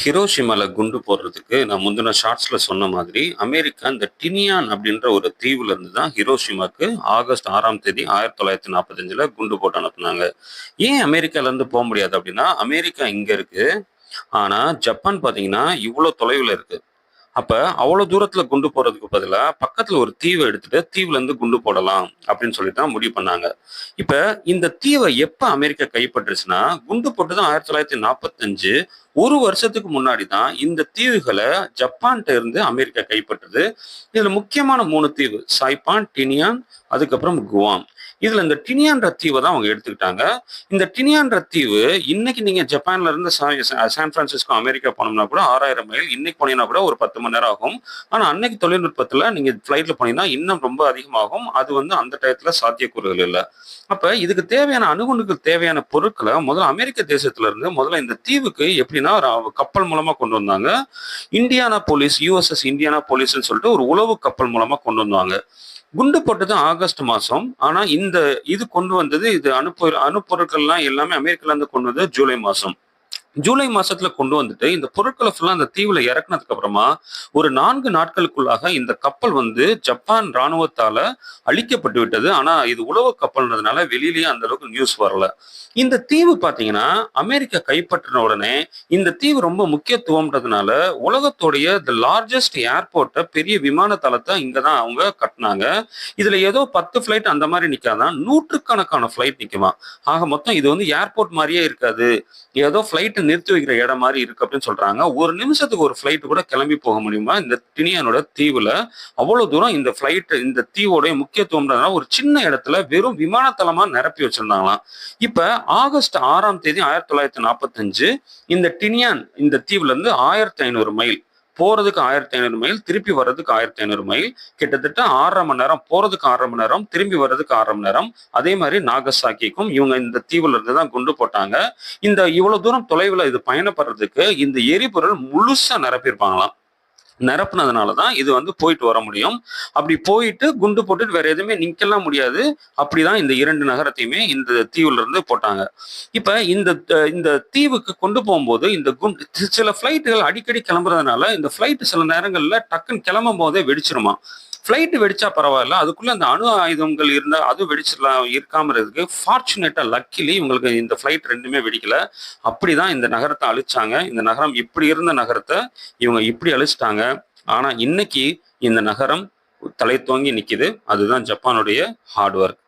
ஹிரோஷிமால குண்டு போடுறதுக்கு நான் முந்தின ஷார்ட்ஸ்ல சொன்ன மாதிரி அமெரிக்கா இந்த டினியான் அப்படின்ற ஒரு தீவுல இருந்து தான் ஹிரோஷிமாக்கு ஆகஸ்ட் 6ஆம் தேதி 1945ல குண்டு போட்டு அனுப்புனாங்க. ஏன் அமெரிக்கால இருந்து போக முடியாது அப்படின்னா, அமெரிக்கா இங்க இருக்கு. ஆனா ஜப்பான் பாத்தீங்கன்னா இவ்வளவு தொலைவுல இருக்கு. அப்ப அவ்வளவு தூரத்துல குண்டு போடுறதுக்கு பதிலா பக்கத்துல ஒரு தீவை எடுத்துட்டு தீவுல இருந்து குண்டு போடலாம் அப்படின்னு சொல்லிட்டு தான் முடிவு பண்ணாங்க. இப்ப இந்த தீவை எப்ப அமெரிக்கா கைப்பற்றுச்சுன்னா, குண்டு போட்டது 1945. ஒரு வருஷத்துக்கு முன்னாடி தான் இந்த தீவுகளை ஜப்பான்கிட்ட இருந்து அமெரிக்கா கைப்பற்றுது. இதுல முக்கியமான 3 தீவு சாய்பான், டினியான், அதுக்கப்புறம் குவாம். இதுல இந்த டினியான்ற தீவை தான் அவங்க எடுத்துக்கிட்டாங்க. இந்த டினியான்ற தீவு இன்னைக்கு நீங்க ஜப்பான்ல இருந்து சான் பிரான்சிஸ்கோ அமெரிக்கா போனோம்னா கூட 6000 மைல், இன்னைக்கு போனீங்கன்னா கூட ஒரு 10 மணி நேரம் ஆகும். ஆனா அன்னைக்கு தொழில்நுட்பத்துல நீங்க ஃபிளைட்ல போனீங்கன்னா இன்னும் ரொம்ப அதிகமாகும். அது வந்து அந்த டயத்துல சாத்தியக்கூறுகள் இல்லை. அப்ப இதுக்கு தேவையான அணுகுண்டுக்கு தேவையான பொருட்களை முதல்ல அமெரிக்க தேசத்துல இருந்து முதல்ல இந்த தீவுக்கு எப்படின்னா ஒரு கப்பல் மூலமா கொண்டு வந்தாங்க. இந்தியானா போலீஸ், யுஎஸ்எஸ் இந்தியானா போலீஸ்ன்னு சொல்லிட்டு ஒரு உளவு கப்பல் மூலமா கொண்டு வந்தாங்க. குண்டு போட்டது ஆகஸ்ட் மாசம். ஆனா இந்த இது கொண்டு வந்தது, இது அணுப்பொருட்கள்லாம் எல்லாமே அமெரிக்கால இருந்து கொண்டு வந்தது ஜூலை மாசம். ஜூலை மாசத்துல கொண்டு வந்துட்டு இந்த பொருட்களை ஃபுல்லா அந்த தீவுல இறக்குனதுக்கு அப்புறமா ஒரு 4 நாட்களுக்குள்ளாக இந்த கப்பல் வந்து ஜப்பான் ராணுவத்தால அழிக்கப்பட்டு விட்டது. ஆனா இது உளவு கப்பல்ன்றதுனால வெளியிலயே அந்த அளவுக்கு நியூஸ் வரல. இந்த தீவு பாத்தீங்கன்னா அமெரிக்கா கைப்பற்றின உடனே இந்த தீவு ரொம்ப முக்கியத்துவம்ன்றதுனால உலகத்துடைய தி லார்ஜஸ்ட் ஏர்போர்ட்டை, பெரிய விமான தளத்தை இங்கதான் அவங்க கட்டினாங்க. இதுல ஏதோ 10 ஃபிளைட் அந்த மாதிரி நிக்காதான், நூற்றுக்கணக்கான ஃபிளைட் நிக்குமா. ஆக மொத்தம் இது வந்து ஏர்போர்ட் மாதிரியே இருக்காது, ஏதோ ஃபிளைட் நிறுத்தி வைக்கிற இடம் மாதிரி இருக்கு அப்படின்னு சொல்றாங்க. ஒரு நிமிஷத்துக்கு ஒரு ஃபிளைட் கூட கிளம்பி போக முடியுமா இந்த டினியானோட தீவுல? அவ்வளவு தூரம் இந்த ஃபிளைட், இந்த தீவோடைய முக்கியத்துவம்ன்றதுனால ஒரு சின்ன இடத்துல வெறும் விமானத்தளமா நிரப்பி வச்சிருந்தாங்களாம். இப்ப ஆகஸ்ட் 6ஆம் தேதி 1945 இந்த டினியான் இந்த தீவுல இருந்து 1500 மைல், போறதுக்கு 1500 மைல், திருப்பி வர்றதுக்கு 1500 மைல், கிட்டத்தட்ட 6.5 மணி நேரம், போறதுக்கு 6.5 மணி நேரம், திரும்பி வர்றதுக்கு 6.5 மணி நேரம். அதே மாதிரி நாகசாக்கிக்கும் இவங்க இந்த தீவுல இருந்து தான் குண்டு போட்டாங்க. இந்த இவ்வளவு தூரம் தொலைவுல இது பயணப்படுறதுக்கு இந்த எரிபொருள் முழுசா நிரப்பியிருப்பாங்களாம். நிரப்புனதுனால தான் இது வந்து போயிட்டு வர முடியும். அப்படி போயிட்டு குண்டு போட்டுட்டு வேற எதுவுமே நிக்கலாம் முடியாது. அப்படிதான் இந்த 2 நகரத்தையுமே இந்த தீவுல இருந்து போட்டாங்க. இப்ப இந்த தீவுக்கு கொண்டு போகும்போது இந்த குண்டு சில ஃபிளைட்டுகள் அடிக்கடி கிளம்புறதுனால இந்த ஃபிளைட் சில நேரங்கள்ல டக்குன்னு கிளம்பும் போதே வெடிச்சிருமா. ஃபிளைட் வெடிச்சா பரவாயில்ல, அதுக்குள்ள அந்த அணு ஆயுதங்கள் இருந்தா அதுவும் வெடிச்சிடலாம், இருக்காம இருக்கு. ஃபார்ச்சுனேட்டா லக்கிலி இவங்களுக்கு இந்த ஃபிளைட் 2மே வெடிக்கல. அப்படிதான் இந்த நகரத்தை அழிச்சாங்க. இந்த நகரம் இப்படி இருந்த நகரத்தை இவங்க இப்படி அழிச்சிட்டாங்க. ஆனா இன்னைக்கு இந்த நகரம் தலை தோங்கி நிக்குது. அதுதான் ஜப்பானுடைய ஹார்ட் ஒர்க்.